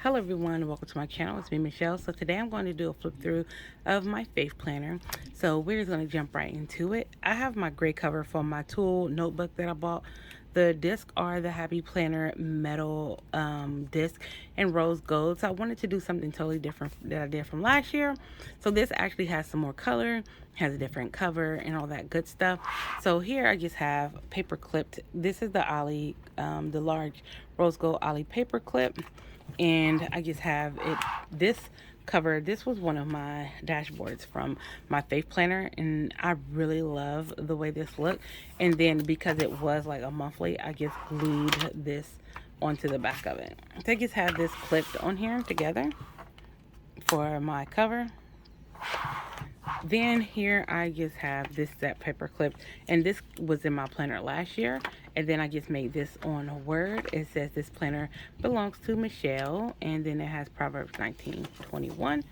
Hello everyone, welcome to my channel. It's me, Michelle. So today I'm going to do a flip through of my faith planner. So we're just going to jump right into it. I have my gray cover from my tool notebook that I bought. The discs are the Happy Planner metal disc and rose gold. So I wanted to do something totally different that I did from last year. So this actually has some more color, has a different cover and all that good stuff. So here I just have paper clipped. This is the Ollie, the large rose gold Ollie paper clip, and I just have it this cover. This was one of my dashboards from my faith planner, and I really love the way this looked. And then because it was like a monthly, I just glued this onto the back of it. So I just have this clipped on here together for my cover. Then here I just have this set paper clip, and this was in my planner last year, and then I just made this on Word. It says this planner belongs to Michelle, and then it has Proverbs 19:21,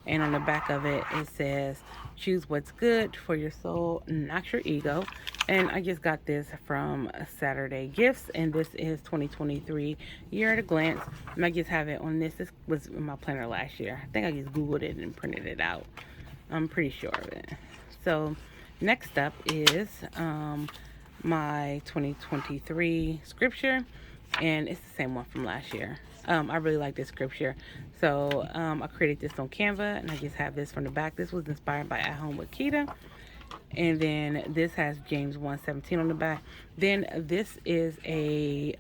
and on the back of it it says choose what's good for your soul, not your ego. And I just got this from Saturday Gifts, and this is 2023 year at a glance, and I just have it on this. This was in my planner last year. I think I just googled it and printed it out. I'm pretty sure of it. So next up is my 2023 scripture, and it's the same one from last year. I really like this scripture, so I created this on Canva, and I just have this from the back. This was inspired by At Home with Keita, and then this has James 1:17 on the back. Then this is a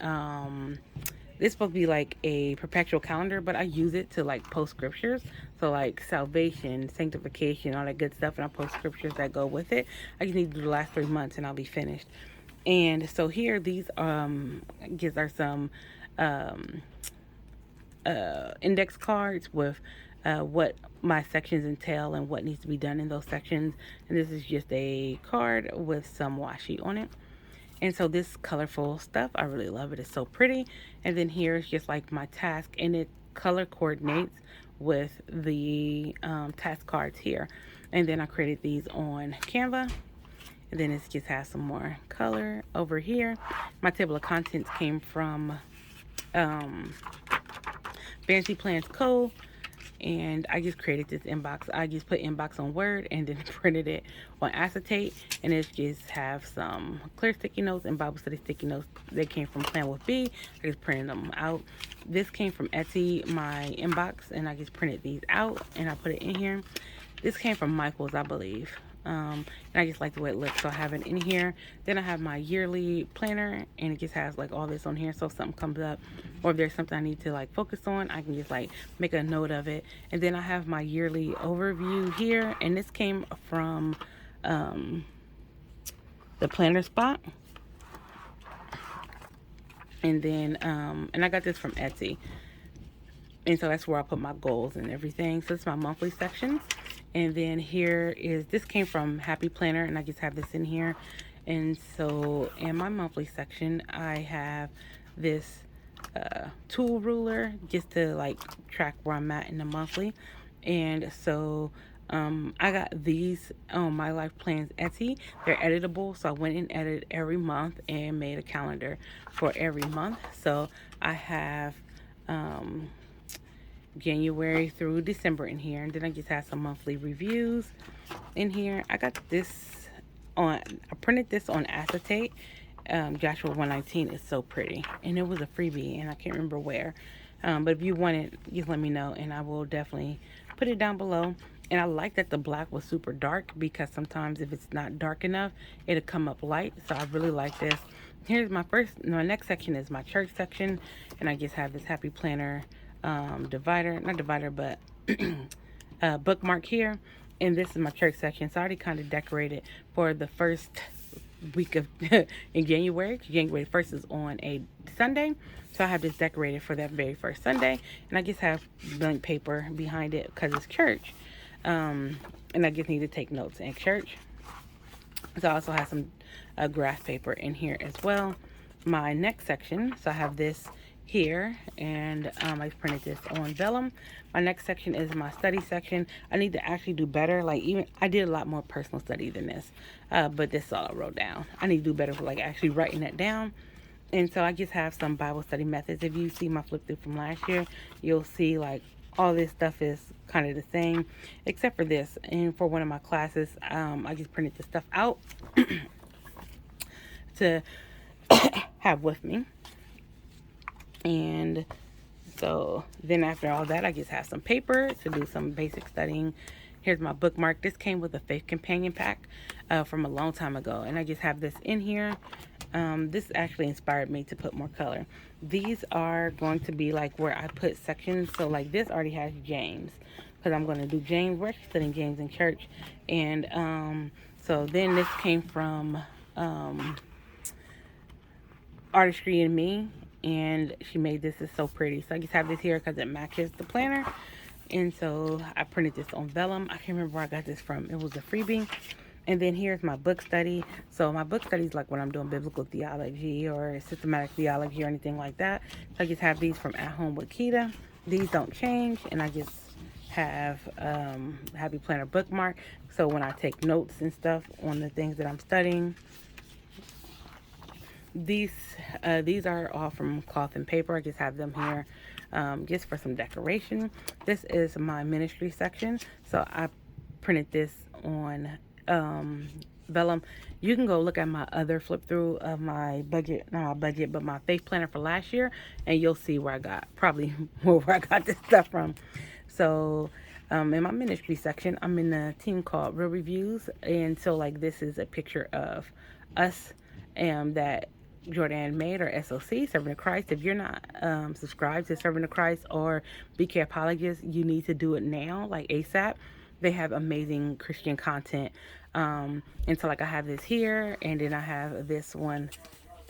this supposed to be like a perpetual calendar, but I use it to like post scriptures. So like salvation, sanctification, all that good stuff, and I post scriptures that go with it. I just need to do the last 3 months and I'll be finished. And so here, these gives are some index cards with what my sections entail and what needs to be done in those sections. And this is just a card with some washi on it. And so this colorful stuff, I really love it. It's so pretty. And then here's just like my task, and it color coordinates with the task cards here. And then I created these on Canva. And then it just has some more color over here. My table of contents came from Fancy Plans Co. And I just created this inbox. I just put inbox on Word and then printed it on acetate. And it just have some clear sticky notes and Bible study sticky notes. They came from Plan with B. I just printed them out. This came from Etsy, my inbox, and I just printed these out and I put it in here. This came from Michael's, I believe. And I just like the way it looks, so I have it in here. Then I have my yearly planner, and it just has like all this on here, so if something comes up or if there's something I need to like focus on, I can just like make a note of it. And then I have my yearly overview here, and this came from the planner spot. And then and I got this from Etsy, and so that's where I put my goals and everything. So it's my monthly sections. And then here is, this came from Happy Planner, and I just have this in here. And so in my monthly section, I have this tool ruler just to like track where I'm at in the monthly. And so I got these on My Life Plans Etsy. They're editable, so I went and edited every month and made a calendar for every month. So I have January through December in here, and then I just have some monthly reviews in here. I got this on, I printed this on acetate. Joshua 119 is so pretty, and it was a freebie, and I can't remember where. But if you want it, just let me know, and I will definitely put it down below. And I like that the black was super dark, because sometimes if it's not dark enough, it'll come up light. So I really like this. Here's my next section is my church section, and I just have this Happy Planner bookmark here, and this is my church section. So I already kind of decorated for the first week of in January. January 1st is on a Sunday, so I have this decorated for that very first Sunday, and I just have blank paper behind it because it's church, and I just need to take notes in church. So I also have some graph paper in here as well. My next section, so I have this here, and I printed this on vellum. My next section is my study section. I need to actually do better. Like, even I did a lot more personal study than this, but this is all I wrote down. I need to do better for like actually writing that down. And so I just have some Bible study methods. If you see my flip through from last year, you'll see like all this stuff is kind of the same, except for this. And for one of my classes, I just printed the stuff out to have with me. And so then after all that, I just have some paper to do some basic studying. Here's my bookmark. This came with a Faith Companion pack from a long time ago. And I just have this in here. This actually inspired me to put more color. These are going to be like where I put sections. So like this already has James, because I'm going to do James. We're actually studying James in church. And so then this came from Artistry in Me, and she made this. Is so pretty. So I just have this here because it matches the planner. And so I printed this on vellum. I can't remember where I got this from. It was a freebie. And then here's my book study. So my book study is like when I'm doing biblical theology or systematic theology or anything like that. So I just have these from At Home with Keita. These don't change. And I just have Happy Planner bookmark. So when I take notes and stuff on the things that I'm studying. These are all from cloth and paper. I just have them here just for some decoration. This is my ministry section. So I printed this on vellum. You can go look at my other flip through of my budget, not my budget, but my faith planner for last year, and you'll see where I got, probably where I got this stuff from. So in my ministry section, I'm in a team called Real Reviews, and so like this is a picture of us that Jordan made, or SOC, Servant of Christ. If you're not subscribed to Servant of Christ or BK Apologist, you need to do it now, like ASAP. They have amazing Christian content. And so like I have this here, and then I have this one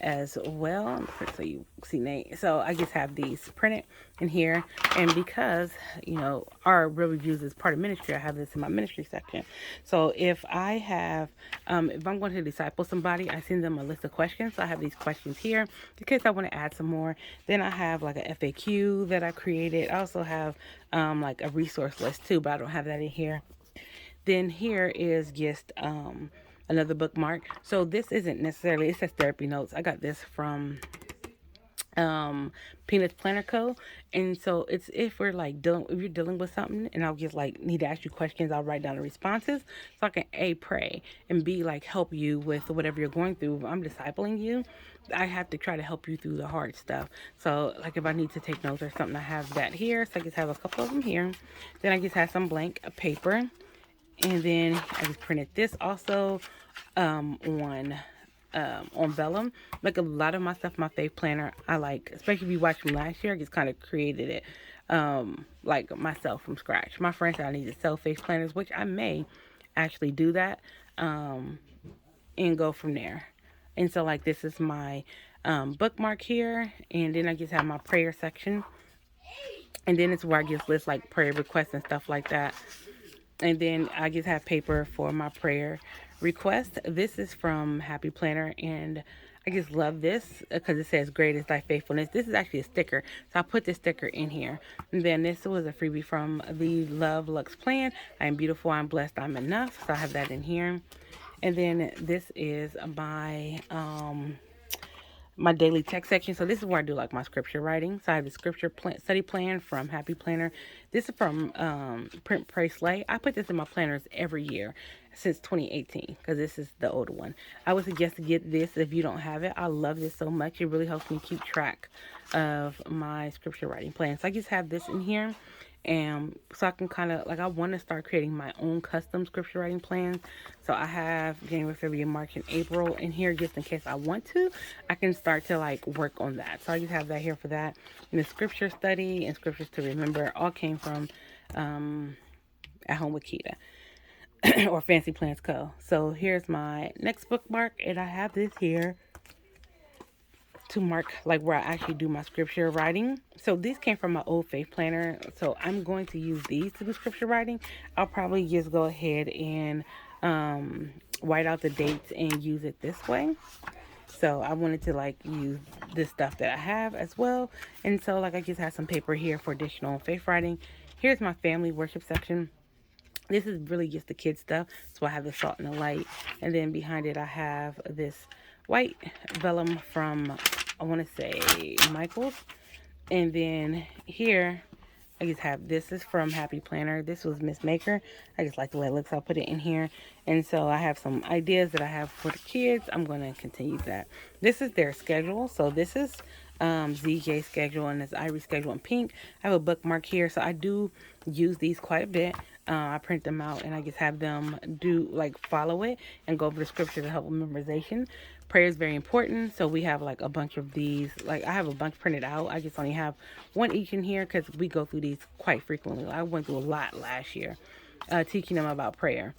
as well, so you see Nate. So I just have these printed in here, and because you know our Real Reviews is part of ministry, I have this in my ministry section. So if I have if I'm going to disciple somebody, I send them a list of questions. So I have these questions here in case I want to add some more. Then I have like a FAQ that I created. I also have like a resource list too, but I don't have that in here. Then here is just another bookmark. So this isn't necessarily, it says therapy notes. I got this from Peanuts Planner Co. And so it's if we're like if you're dealing with something, and I'll just like need to ask you questions, I'll write down the responses so I can A, pray, and B, like help you with whatever you're going through. If I'm discipling you, I have to try to help you through the hard stuff. So like if I need to take notes or something, I have that here. So I just have a couple of them here. Then I just have some blank paper. And then I just printed this also on vellum. Like a lot of my stuff, my faith planner, I like, especially if you watched from last year, I just kind of created it like myself from scratch. My friend said I need to sell faith planners, which I may actually do that and go from there. And so like this is my bookmark here, and then I just have my prayer section, and then it's where I just list like prayer requests and stuff like that. And then I just have paper for my prayer request. This is from Happy Planner, and I just love this because it says great is thy faithfulness. This is actually a sticker, so I put this sticker in here. And then this was a freebie from the Love Lux Plan. I am beautiful, I'm blessed, I'm enough. So I have that in here. And then this is my daily text section. So this is where I do like my scripture writing. So I have the scripture study plan from Happy Planner. This is from Print, Pray, Slay. I put this in my planners every year since 2018 because this is the older one. I would suggest to get this if you don't have it. I love this so much. It really helps me keep track of my scripture writing plan. So I just have this in here. And so I can kind of, like, I want to start creating my own custom scripture writing plans. So I have January, February, March, and April in here just in case I want to. I can start to, like, work on that. So I just have that here for that. And the scripture study and scriptures to remember all came from At Home with Keita or Fancy Plans Co. So here's my next bookmark, and I have this here to mark like where I actually do my scripture writing. So these came from my old faith planner, so I'm going to use these to do scripture writing. I'll probably just go ahead and write out the dates and use it this way. So I wanted to like use this stuff that I have as well. And so like I just have some paper here for additional faith writing. Here's my family worship section. This is really just the kids stuff. So I have the salt and the light, and then behind it I have this white vellum from I want to say Michaels. And then here, I just have, this is from Happy Planner. This was Miss Maker. I just like the way it looks. I'll put it in here. And so I have some ideas that I have for the kids. I'm going to continue that. This is their schedule. So this is ZJ schedule and this Ivory schedule in pink. I have a bookmark here. So I do use these quite a bit. I print them out and I just have them do, like, follow it and go over the scripture to help with memorization. Prayer is very important, so we have like a bunch of these. Like, I have a bunch printed out. I just only have one each in here because we go through these quite frequently. I went through a lot last year teaching them about prayer.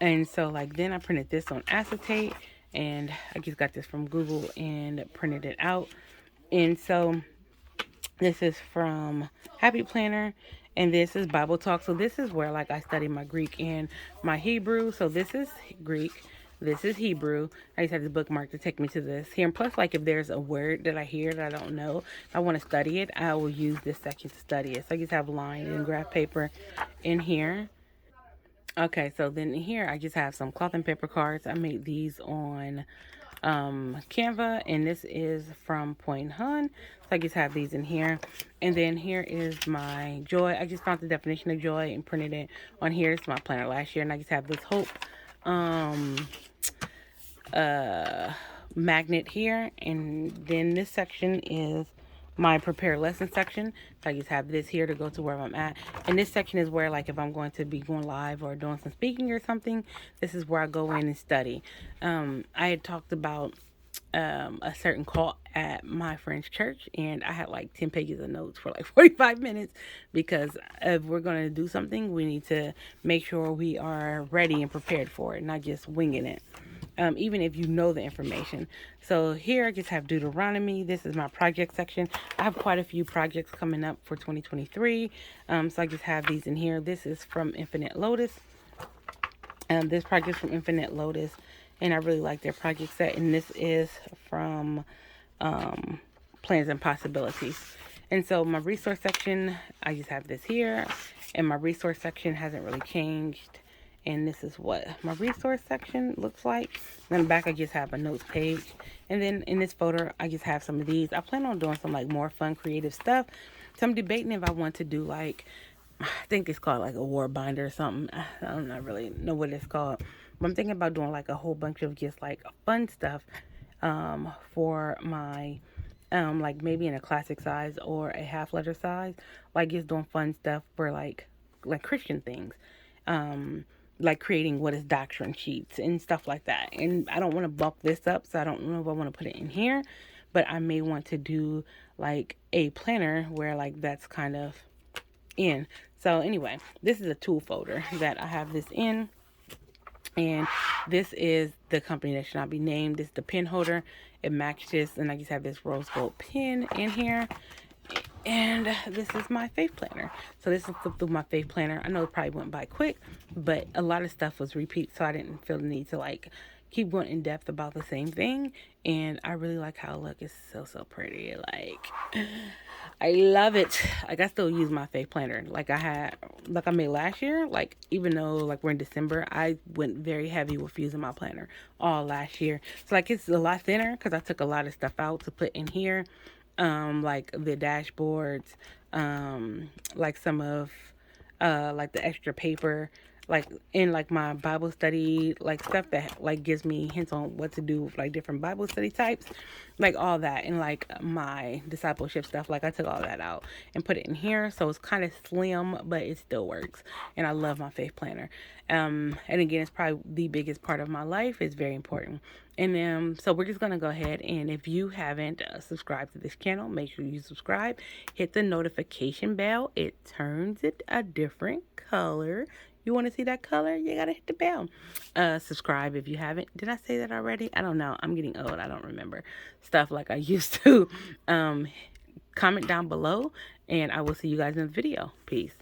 And so, like, then I printed this on acetate, and I just got this from Google and printed it out. And so this is from Happy Planner, and this is Bible Talk. So this is where, like, I study my Greek and my Hebrew. So this is Greek. This is Hebrew. I just have the bookmark to take me to this here. And plus, like, if there's a word that I hear that I don't know, if I want to study it, I will use this section to study it. So I just have line and graph paper in here. Okay, so then here I just have some cloth and paper cards. I made these on Canva, and this is from Point Hun. So I just have these in here. And then here is my joy. I just found the definition of joy and printed it on here. It's my planner last year, and I just have this hope magnet here. And then this section is my prepare lesson section. So I just have this here to go to where I'm at. And this section is where, like, if I'm going to be going live or doing some speaking or something, this is where I go in and study. I had talked about a certain call at my friend's church, and I had like 10 pages of notes for like 45 minutes because if we're going to do something, we need to make sure we are ready and prepared for it, not just winging it. Even if you know the information. So here I just have Deuteronomy. This is my project section. I have quite a few projects coming up for 2023. So I just have these in here. This is from Infinite Lotus. This project is from Infinite Lotus, and I really like their project set. And this is from Plans and Possibilities. And so my resource section, I just have this here, and my resource section hasn't really changed. And this is what my resource section looks like. And then back, I just have a notes page. And then in this folder, I just have some of these. I plan on doing some like more fun, creative stuff. So I'm debating if I want to do like, I think it's called like a war binder or something. I don't really know what it's called. But I'm thinking about doing like a whole bunch of just like fun stuff for my, like maybe in a classic size or a half letter size. Like just doing fun stuff for like Christian things. Like creating what is doctrine sheets and stuff like that. And I don't want to bulk this up, so I don't know if I want to put it in here, but I may want to do like a planner where like that's kind of in. So anyway, this is a tool folder that I have this in, and this is the company that should not be named. This is the pen holder. It matches, and I just have this rose gold pen in here. And this is my faith planner. So this is flip through my faith planner. I know it probably went by quick, but a lot of stuff was repeat, so I didn't feel the need to like keep going in depth about the same thing. And I really like how it looks. It's so pretty. Like, I love it. Like, I still use my faith planner like I made last year. Like, even though like we're in December, I went very heavy with using my planner all last year. So like it's a lot thinner because I took a lot of stuff out to put in here. Like the dashboards, like some of, like the extra paper, like in like my Bible study, like stuff that like gives me hints on what to do with like different Bible study types, like all that. And like my discipleship stuff, like I took all that out and put it in here. So it's kind of slim, but it still works. And I love my faith planner. And again, it's probably the biggest part of my life. It's very important. And so we're just going to go ahead, and if you haven't subscribed to this channel, make sure you subscribe. Hit the notification bell. It turns it a different color. You want to see that color? You got to hit the bell. Subscribe if you haven't. Did I say that already? I don't know. I'm getting old. I don't remember stuff like I used to. Comment down below, and I will see you guys in the video. Peace.